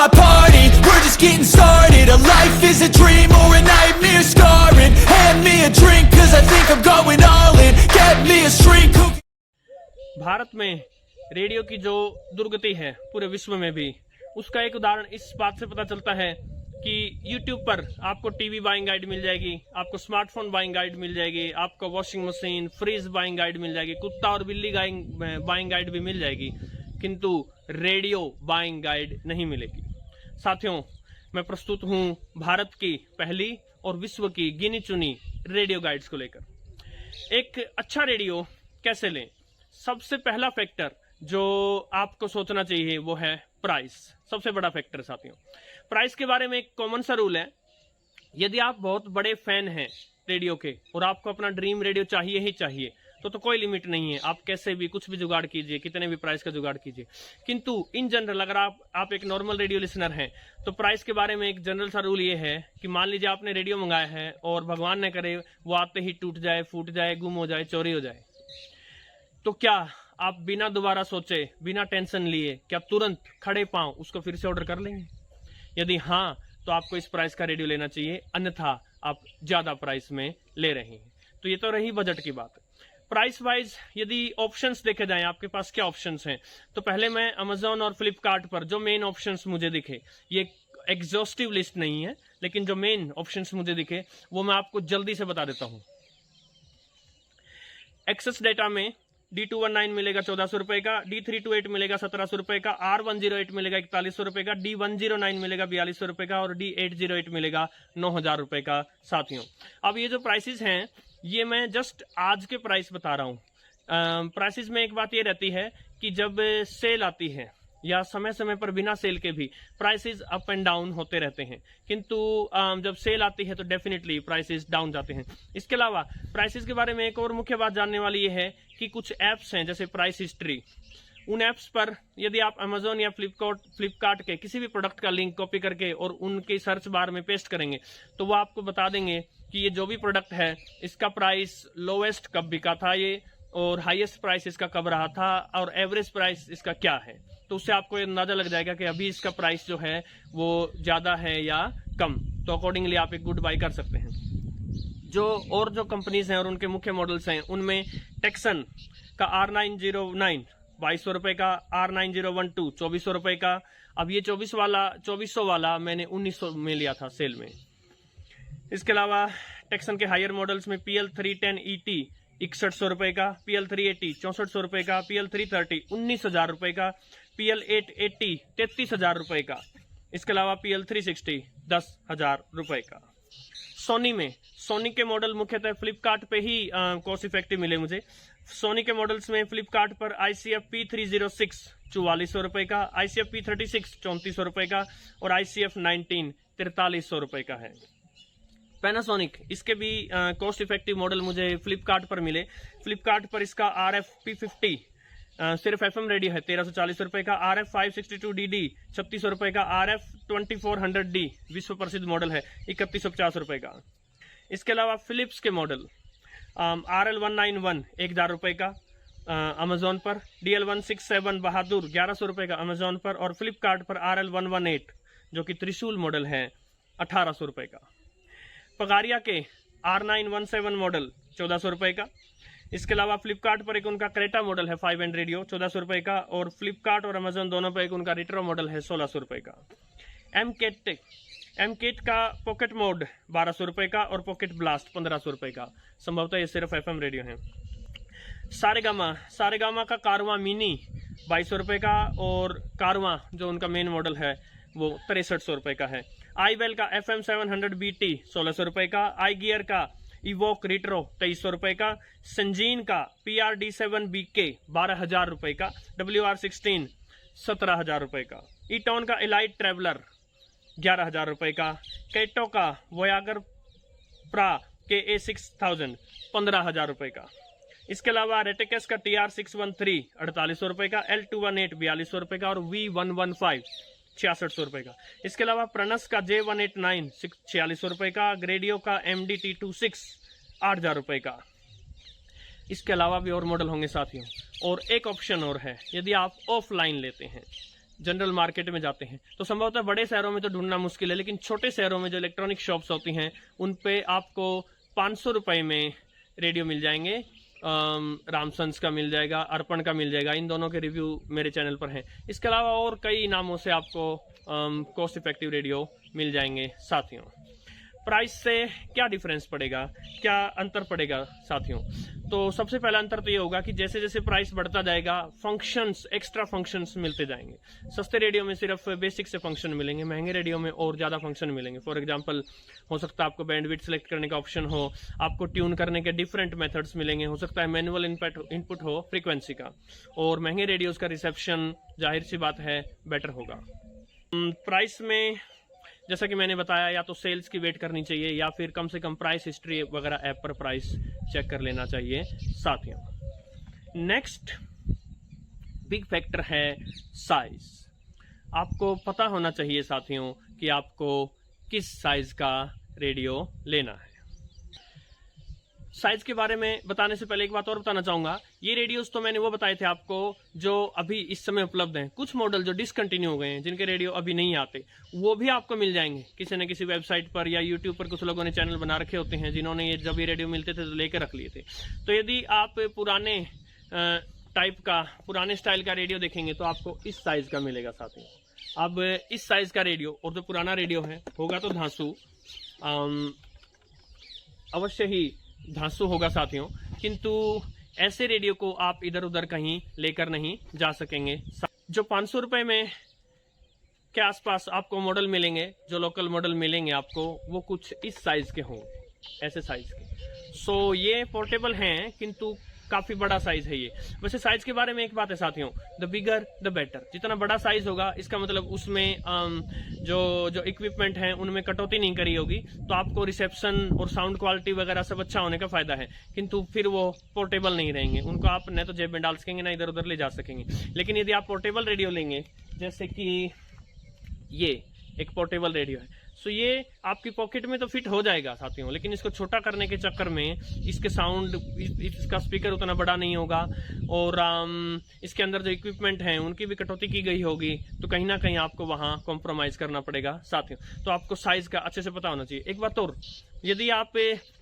my party, we're just getting started. A life is a dream or a nightmare scarring. Hand me a drink cause I think I'm going all in. Get me a shrink who... Bharat में radio की जो दुर्गति है पूरे विश्व में भी, उसका एक उदाहरण इस बात से पता चलता है कि YouTube पर आपको टीवी बाइंग गाइड मिल जाएगी, आपको स्मार्टफोन बाइंग गाइड मिल जाएगी, आपको washing machine, fridge buying guide मिल जाएगी, कुत्ता और बिल्ली बाइंग गाइड भी मिल जाएगी, किंतु रेडियो बाइंग गाइड नहीं मिलेगी। साथियों, मैं प्रस्तुत हूं भारत की पहली और विश्व की गिनी चुनी रेडियो गाइड्स को लेकर। एक अच्छा रेडियो कैसे लें? सबसे पहला फैक्टर जो आपको सोचना चाहिए वो है प्राइस। सबसे बड़ा फैक्टर साथियों, प्राइस के बारे में एक कॉमन सा रूल है। यदि आप बहुत बड़े फैन हैं रेडियो के और आपको अपना ड्रीम रेडियो चाहिए ही चाहिए, तो कोई लिमिट नहीं है, आप कैसे भी कुछ भी जुगाड़ कीजिए, कितने भी प्राइस का जुगाड़ कीजिए। किंतु इन जनरल अगर आप एक नॉर्मल रेडियो लिसनर हैं तो प्राइस के बारे में एक जनरल सा रूल ये है कि मान लीजिए आपने रेडियो मंगाया है और भगवान न करे वो आते ही टूट जाए, फूट जाए, गुम हो जाए, चोरी हो जाए, तो क्या आप बिना दोबारा सोचे, बिना टेंशन लिए, क्या तुरंत खड़े पांव उसको फिर से ऑर्डर कर लेंगे? यदि हाँ, तो आपको इस प्राइस का रेडियो लेना चाहिए, अन्यथा आप ज्यादा प्राइस में ले रहे हैं। तो ये तो रही बजट की बात। प्राइस वाइज यदि ऑप्शंस देखे जाएं, आपके पास क्या ऑप्शंस हैं, तो पहले मैं अमेजोन और फ्लिपकार्ट पर जो मेन ऑप्शंस मुझे दिखे, ये एग्जॉस्टिव लिस्ट नहीं है, लेकिन जो मेन ऑप्शंस मुझे दिखे वो मैं आपको जल्दी से बता देता हूं। एक्सेस डेटा में D219 मिलेगा 1400 रुपए का, D328 मिलेगा 1700 रुपए का, R108 मिलेगा 4100 रुपए का, D109 मिलेगा 4200 रुपए का और D808 मिलेगा 9000 रुपए का। साथियों, अब ये जो प्राइसेस हैं ये मैं जस्ट आज के प्राइस बता रहा हूँ। प्राइसेस में एक बात ये रहती है कि जब सेल आती है या समय समय पर बिना सेल के भी प्राइसेस अप एंड डाउन होते रहते हैं, किंतु जब सेल आती है तो डेफिनेटली प्राइसेस डाउन जाते हैं। इसके अलावा प्राइसेस के बारे में एक और मुख्य बात जानने वाली ये है कि कुछ ऐप्स हैं जैसे प्राइस हिस्ट्री, उन ऐप्स पर यदि आप अमेजोन या फ्लिपकार्ट के किसी भी प्रोडक्ट का लिंक कॉपी करके और उनके सर्च बार में पेस्ट करेंगे तो वो आपको बता देंगे कि ये जो भी प्रोडक्ट है इसका प्राइस लोवेस्ट कब बिका था ये, और हाईएस्ट प्राइस इसका कब रहा था, और एवरेज प्राइस इसका क्या है। तो उससे आपको अंदाजा लग जाएगा कि अभी इसका प्राइस जो है वो ज्यादा है या कम, तो अकॉर्डिंगली आप एक गुड बाय कर सकते हैं। जो कंपनीज हैं और उनके मुख्य मॉडल्स हैं, उनमें टेक्सन का R909 2200 रुपए का, R9012 2400 रुपए का। अब ये 2400 वाला मैंने 1900 में लिया था सेल में। इसके अलावा टेक्सन के हायर मॉडल्स में PL310ET 6100 रुपए का, PL380 6400 रुपए का, PL330 19000 रुपए का, PL880 33000 रुपए का। इसके अलावा PL360 10,000 रुपए का। सोनी के मॉडल मुख्यतः फ्लिपकार्ट पे ही कॉस्ट इफेक्टिव मिले मुझे। सोनी के मॉडल्स में फ्लिपकार्ट पर ICF P306 4400 रुपए का, ICF P36 3400 रुपए का और ICF 19 4300 रुपए का है। पैनासोनिक, इसके भी कॉस्ट इफेक्टिव मॉडल मुझे फ्लिपकार्ट पर मिले। फ्लिपकार्ट पर इसका RF P50 सिर्फ FM रेडियो है 1340 रुपए का, RF 562DD 3600 रुपए का, RF 2400D विश्व प्रसिद्ध मॉडल है 3150 रुपए का। इसके अलावा फिलिप्स के मॉडल RL191 1000 रुपए का अमेजोन पर, DL167 बहादुर 1100 रुपए का अमेजोन पर, और फ्लिपकार्ट पर RL118 जो कि त्रिशूल मॉडल है 1800 रुपए का। पगारिया के R917 मॉडल 1400 रुपए का। इसके अलावा फ्लिपकार्ट पर एक उनका क्रेटा मॉडल है 5 एंड रेडियो 1400 रुपए का, और फ्लिपकार्ट और अमेजोन दोनों पर एक उनका रिट्रो मॉडल है 1600 रुपए का। एमकेट का पॉकेट मोड 1200 रुपए का और पॉकेट ब्लास्ट 1500 रुपए का। संभवतः ये सिर्फ FM रेडियो है। सारेगामा का कारवां मिनी 2200 रुपए का, और कारवां जो उनका मेन मॉडल है वो 6300 रुपए का है। आईवेल का FM 700BT 1600 रुपए का, आई गियर का इवोक रिट्रो 2300 रुपए का, संजीन का PRD7BK 12000 रुपए का, WR16 17000 रुपए का, ईटॉन का एलाइट ट्रेवलर 11000 रुपए का, कैटो का वोयागर प्रा KA6000 15000 रुपए का। इसके अलावा रेटेकस का TR613 4800 रुपए का, L218 4200 रुपए का और V115 6600 रुपए का। इसके अलावा प्रणस का J189 4600 रुपए का, ग्रेडियो का MDT26 8000 रुपए का। इसके अलावा भी और मॉडल होंगे साथियों। और एक ऑप्शन और है, यदि आप ऑफलाइन लेते हैं, जनरल मार्केट में जाते हैं तो संभवतः बड़े शहरों में तो ढूंढना मुश्किल है, लेकिन छोटे शहरों में जो इलेक्ट्रॉनिक शॉप्स होती हैं उन पे आपको 500 रुपये में रेडियो मिल जाएंगे। रामसन्स का मिल जाएगा, अर्पण का मिल जाएगा, इन दोनों के रिव्यू मेरे चैनल पर हैं। इसके अलावा और कई नामों से आपको कॉस्ट इफेक्टिव रेडियो मिल जाएंगे। साथियों, प्राइस से क्या डिफरेंस पड़ेगा, क्या अंतर पड़ेगा साथियों? तो सबसे पहला अंतर तो ये होगा कि जैसे जैसे प्राइस बढ़ता जाएगा फंक्शंस, एक्स्ट्रा फंक्शंस मिलते जाएंगे। सस्ते रेडियो में सिर्फ बेसिक से फंक्शन मिलेंगे, महंगे रेडियो में और ज़्यादा फंक्शन मिलेंगे। फॉर एग्जांपल, हो सकता है आपको बैंडविड्थ सेलेक्ट करने का ऑप्शन हो, आपको ट्यून करने के डिफरेंट मेथड्स मिलेंगे, हो सकता है मैनुअल इनपुट हो फ्रीक्वेंसी का, और महंगे रेडियोज़ का रिसेप्शन जाहिर सी बात है बेटर होगा। प्राइस में जैसा कि मैंने बताया, या तो सेल्स की वेट करनी चाहिए या फिर कम से कम प्राइस हिस्ट्री वगैरह ऐप पर प्राइस चेक कर लेना चाहिए साथियों। नेक्स्ट बिग फैक्टर है साइज। आपको पता होना चाहिए साथियों कि आपको किस साइज का रेडियो लेना है। साइज के बारे में बताने से पहले एक बात और बताना चाहूंगा, ये रेडियोस तो मैंने वो बताए थे आपको जो अभी इस समय उपलब्ध हैं। कुछ मॉडल जो डिसकंटिन्यू हो गए हैं, जिनके रेडियो अभी नहीं आते, वो भी आपको मिल जाएंगे किसी न किसी वेबसाइट पर या यूट्यूब पर। कुछ लोगों ने चैनल बना रखे होते हैं जिन्होंने ये जब ये रेडियो मिलते थे तो लेकर रख लिए थे। तो यदि आप पुराने टाइप का, पुराने स्टाइल का रेडियो देखेंगे तो आपको इस साइज का मिलेगा साथियों। अब इस साइज का रेडियो और जो पुराना रेडियो है होगा तो धांसू, अवश्य ही धांसू होगा साथियों, किंतु ऐसे रेडियो को आप इधर उधर कहीं लेकर नहीं जा सकेंगे। जो 500 रुपये में के आसपास आपको मॉडल मिलेंगे, जो लोकल मॉडल मिलेंगे आपको, वो कुछ इस साइज के होंगे, ऐसे साइज के। सो ये पोर्टेबल हैं किंतु काफी बड़ा साइज है ये। वैसे साइज के बारे में एक बात है साथियों, द बिगर द बेटर। जितना बड़ा साइज होगा इसका मतलब उसमें जो इक्विपमेंट है उनमें कटौती नहीं करी होगी, तो आपको रिसेप्शन और साउंड क्वालिटी वगैरह सब अच्छा होने का फायदा है। किंतु फिर वो पोर्टेबल नहीं रहेंगे, उनको आप न तो जेब में डाल सकेंगे ना इधर उधर ले जा सकेंगे। लेकिन यदि आप पोर्टेबल रेडियो लेंगे, जैसे कि ये एक पोर्टेबल रेडियो है, सो ये आपकी पॉकेट में तो फिट हो जाएगा साथियों, लेकिन इसको छोटा करने के चक्कर में इसके साउंड, इसका स्पीकर उतना बड़ा नहीं होगा, और इसके अंदर जो इक्विपमेंट हैं उनकी भी कटौती की गई होगी, तो कहीं ना कहीं आपको वहां कॉम्प्रोमाइज करना पड़ेगा साथियों। तो आपको साइज का अच्छे से पता होना चाहिए। एक बात और, यदि आप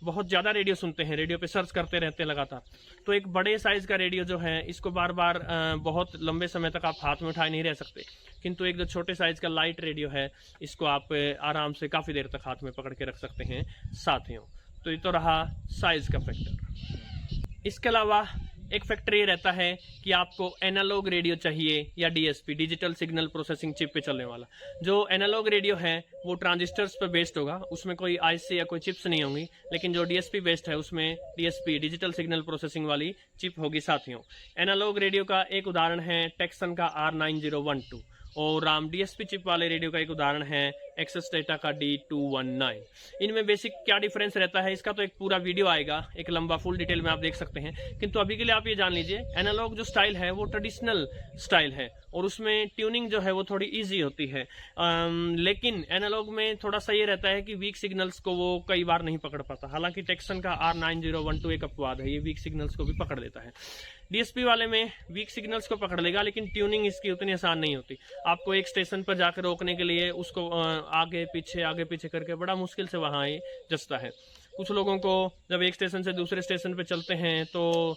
बहुत ज्यादा रेडियो सुनते हैं, रेडियो पे सर्च करते रहते हैं लगातार, तो एक बड़े साइज का रेडियो जो है इसको बार बार बहुत लंबे समय तक आप हाथ में उठाए नहीं रह सकते। किंतु एक जो छोटे साइज का लाइट रेडियो है, इसको आप आराम से काफी देर तक हाथ में पकड़ के रख सकते हैं साथियों। तो ये तो रहा साइज का फैक्टर। इसके अलावा एक फैक्टर ये रहता है कि आपको एनालॉग रेडियो चाहिए या DSP, digital signal processing chip पे चलने वाला। जो एनालॉग रेडियो है वो ट्रांजिस्टर्स पर बेस्ड होगा, उसमें कोई आईसी या कोई चिप्स नहीं होंगी। लेकिन जो डीएसपी बेस्ड है उसमें डीएसपी, डिजिटल सिग्नल प्रोसेसिंग वाली चिप होगी साथियों। एनालॉग रेडियो का एक उदाहरण है टेक्सन का R9012, और डीएसपी चिप वाले रेडियो का एक उदाहरण है एक्सेस डेटा का D219। इनमें बेसिक क्या डिफरेंस रहता है इसका तो एक पूरा वीडियो आएगा, एक लंबा फुल डिटेल में आप देख सकते हैं। किंतु अभी के लिए आप ये जान लीजिए, एनालॉग जो स्टाइल है वो ट्रेडिशनल स्टाइल है और उसमें ट्यूनिंग जो है वो थोड़ी इजी होती है। लेकिन एनालॉग में थोड़ा सा ये रहता है कि वीक सिग्नल्स को वो कई बार नहीं पकड़ पाता। हालांकि टेक्सन का R9012 एक अपवाद है, ये वीक सिग्नल्स को भी पकड़ लेता है। डीएसपी वाले में वीक सिग्नल्स को पकड़ लेगा, लेकिन ट्यूनिंग इसकी उतनी आसान नहीं होती। आपको एक स्टेशन पर जाकर रोकने के लिए उसको आगे पीछे करके बड़ा मुश्किल से वहां जचता है। कुछ लोगों को जब एक स्टेशन से दूसरे स्टेशन पे चलते हैं तो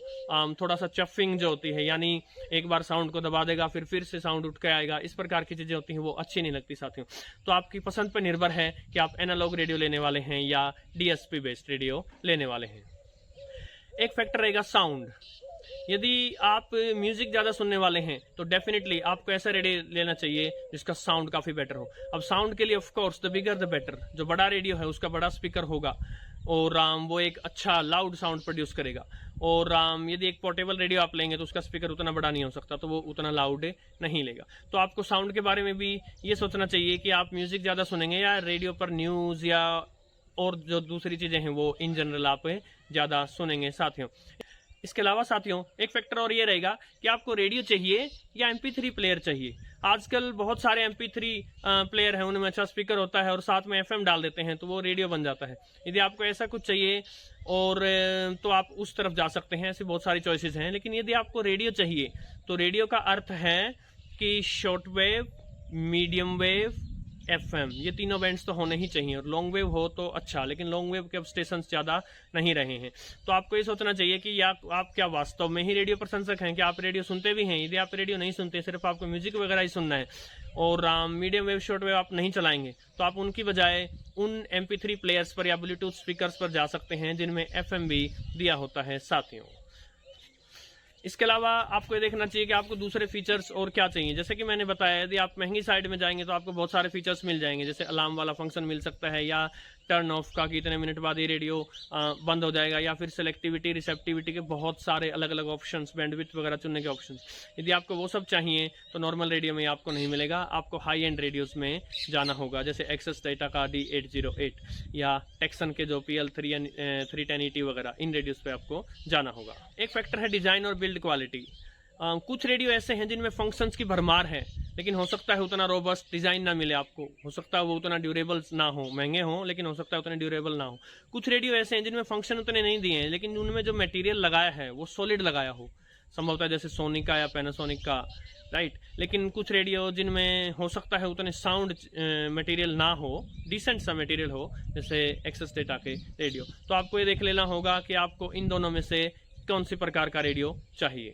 थोड़ा सा चफिंग जो होती है, यानी एक बार साउंड को दबा देगा फिर से साउंड उठ के आएगा, इस प्रकार की चीजें होती हैं, वो अच्छी नहीं लगती साथियों। तो आपकी पसंद पर निर्भर है कि आप एनालॉग रेडियो लेने वाले हैं या डीएसपी बेस्ड रेडियो लेने वाले हैं। एक फैक्टर रहेगा साउंड। यदि आप म्यूजिक ज्यादा सुनने वाले हैं तो डेफिनेटली आपको ऐसा रेडियो लेना चाहिए जिसका साउंड काफी बेटर हो। अब साउंड के लिए of course the bigger the better. जो बड़ा रेडियो है उसका बड़ा स्पीकर होगा और वो एक अच्छा लाउड साउंड प्रोड्यूस करेगा। और यदि एक पोर्टेबल रेडियो आप लेंगे तो उसका स्पीकर उतना बड़ा नहीं हो सकता, तो वो उतना लाउड नहीं लेगा। तो आपको साउंड के बारे में भी ये सोचना चाहिए कि आप म्यूजिक ज्यादा सुनेंगे या रेडियो पर न्यूज या और जो दूसरी चीजें हैं वो इन जनरल आप ज्यादा सुनेंगे साथियों। इसके अलावा साथियों एक फैक्टर और ये रहेगा कि आपको रेडियो चाहिए या MP3 प्लेयर चाहिए। आजकल बहुत सारे MP3 प्लेयर हैं, उनमें अच्छा स्पीकर होता है और साथ में FM डाल देते हैं तो वो रेडियो बन जाता है। यदि आपको ऐसा कुछ चाहिए और तो आप उस तरफ जा सकते हैं, ऐसी बहुत सारी चॉइसेस हैं। लेकिन यदि आपको रेडियो चाहिए तो रेडियो का अर्थ है कि short wave, medium wave, FM, ये तीनों बैंड्स तो होने ही चाहिए। और लॉन्ग वेव हो तो अच्छा, लेकिन लॉन्ग वेव के अब स्टेशन ज़्यादा नहीं रहे हैं। तो आपको ये सोचना चाहिए कि या आप क्या वास्तव में ही रेडियो प्रशंसक हैं, कि आप रेडियो सुनते भी हैं। यदि आप रेडियो नहीं सुनते, सिर्फ आपको म्यूजिक वगैरह ही सुनना है और मीडियम वेव, शॉर्ट वेव आप नहीं चलाएंगे, तो आप उनकी बजाय उन MP3 प्लेयर्स पर या ब्लूटूथ स्पीकर्स पर जा सकते हैं जिनमें FM भी दिया होता है साथियों। इसके अलावा आपको ये देखना चाहिए कि आपको दूसरे फीचर्स और क्या चाहिए। जैसे कि मैंने बताया, यदि आप महंगी साइड में जाएंगे तो आपको बहुत सारे फीचर्स मिल जाएंगे, जैसे अलार्म वाला फंक्शन मिल सकता है, या टर्न ऑफ का कि इतने मिनट बाद ये रेडियो बंद हो जाएगा, या फिर सिलेक्टिविटी, रिसेप्टिविटी के बहुत सारे अलग अलग ऑप्शंस, बैंडविड्थ वगैरह चुनने के ऑप्शंस। यदि आपको वो सब चाहिए तो नॉर्मल रेडियो में आपको नहीं मिलेगा, आपको हाई एंड रेडियोस में जाना होगा, जैसे एक्सेस डेटा का D808 या टेक्सन के जो PL 310ET वगैरह, इन रेडियोस पे आपको जाना होगा। एक फैक्टर है डिजाइन और बिल्ड क्वालिटी। कुछ रेडियो ऐसे हैं जिनमें फंक्शंस की भरमार है, लेकिन हो सकता है उतना रोबस्ट डिजाइन ना मिले आपको, हो सकता है वो उतना ड्यूरेबल ना हो, महंगे हो लेकिन हो सकता है उतने ड्यूरेबल ना हो। कुछ रेडियो ऐसे हैं जिनमें फंक्शन उतने नहीं दिए हैं, लेकिन उनमें जो मटेरियल लगाया है वो सॉलिड लगाया हो, संभवतः जैसे सोनी का या पैनासोनिक का, राइट। लेकिन कुछ रेडियो जिनमें हो सकता है उतने साउंड मटेरियल ना हो, डिसेंट सा मटेरियल हो, जैसे एक्सेस डेटा के रेडियो। तो आपको ये देख लेना होगा कि आपको इन दोनों में से कौन सी प्रकार का रेडियो चाहिए।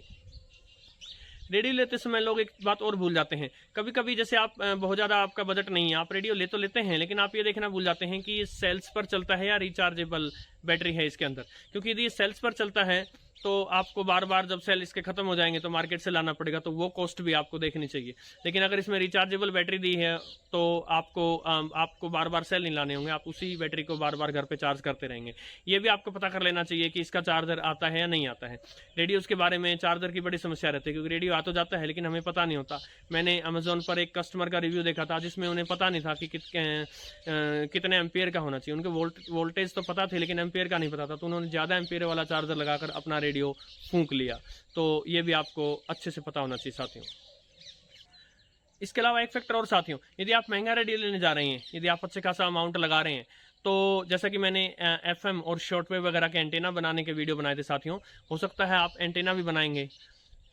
रेडियो लेते समय लोग एक बात और भूल जाते हैं, कभी कभी जैसे आप बहुत ज़्यादा आपका बजट नहीं है, आप रेडियो ले तो लेते हैं, लेकिन आप ये देखना भूल जाते हैं कि ये सेल्स पर चलता है या रिचार्जेबल बैटरी है इसके अंदर। क्योंकि यदि ये सेल्स पर चलता है तो आपको बार बार जब सेल इसके खत्म हो जाएंगे तो मार्केट से लाना पड़ेगा, तो वो कॉस्ट भी आपको देखनी चाहिए। लेकिन अगर इसमें रिचार्जेबल बैटरी दी है तो आपको बार बार सेल नहीं लाने होंगे, आप उसी बैटरी को बार बार घर पे चार्ज करते रहेंगे। ये भी आपको पता कर लेना चाहिए कि इसका चार्जर आता है या नहीं आता है। रेडियोज़ के बारे में चार्जर की बड़ी समस्या रहती है, क्योंकि रेडियो आ तो जाता है लेकिन हमें पता नहीं होता। मैंने अमेजोन पर एक कस्टमर का रिव्यू देखा था जिसमें उन्हें पता नहीं था कि कितने एम्पियर का होना चाहिए। उनके वोल्टेज तो पता थे लेकिन एम्पियर का नहीं पता था, तो उन्होंने ज़्यादा एम्पियर वाला चार्जर लगाकर अपना रेडियो फूंक लिया। तो ये भी आपको अच्छे से पता होना चाहिए साथियों। इसके अलावा एक फैक्टर और साथियों, यदि आप महंगा रेडियो लेने जा रहे हैं, यदि आप अच्छे खासा अमाउंट लगा रहे हैं, तो जैसा कि मैंने FM और शॉर्टवेव वगैरह के एंटेना बनाने के वीडियो बनाए थे साथियों, हो सकता है आप एंटेना भी बनाएंगे।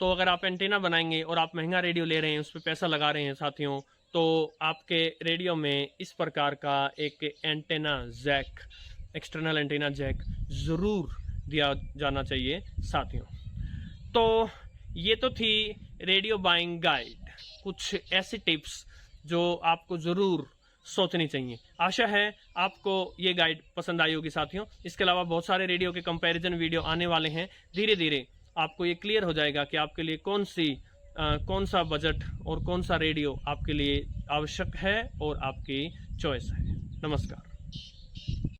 तो अगर आप एंटेना बनाएंगे और आप महंगा रेडियो ले रहे हैं, उस पर पैसा लगा रहे हैं साथियों, तो आपके रेडियो में इस प्रकार का एक antenna jack, external antenna jack ज़रूर दिया जाना चाहिए साथियों। तो ये तो थी रेडियो बाइंग गाइड, कुछ ऐसी टिप्स जो आपको ज़रूर सोचनी चाहिए। आशा है आपको ये गाइड पसंद आई होगी साथियों। इसके अलावा बहुत सारे रेडियो के कंपैरिजन वीडियो आने वाले हैं। धीरे धीरे आपको ये क्लियर हो जाएगा कि आपके लिए कौन सा बजट और कौन सा रेडियो आपके लिए आवश्यक है और आपकी चॉइस है। नमस्कार।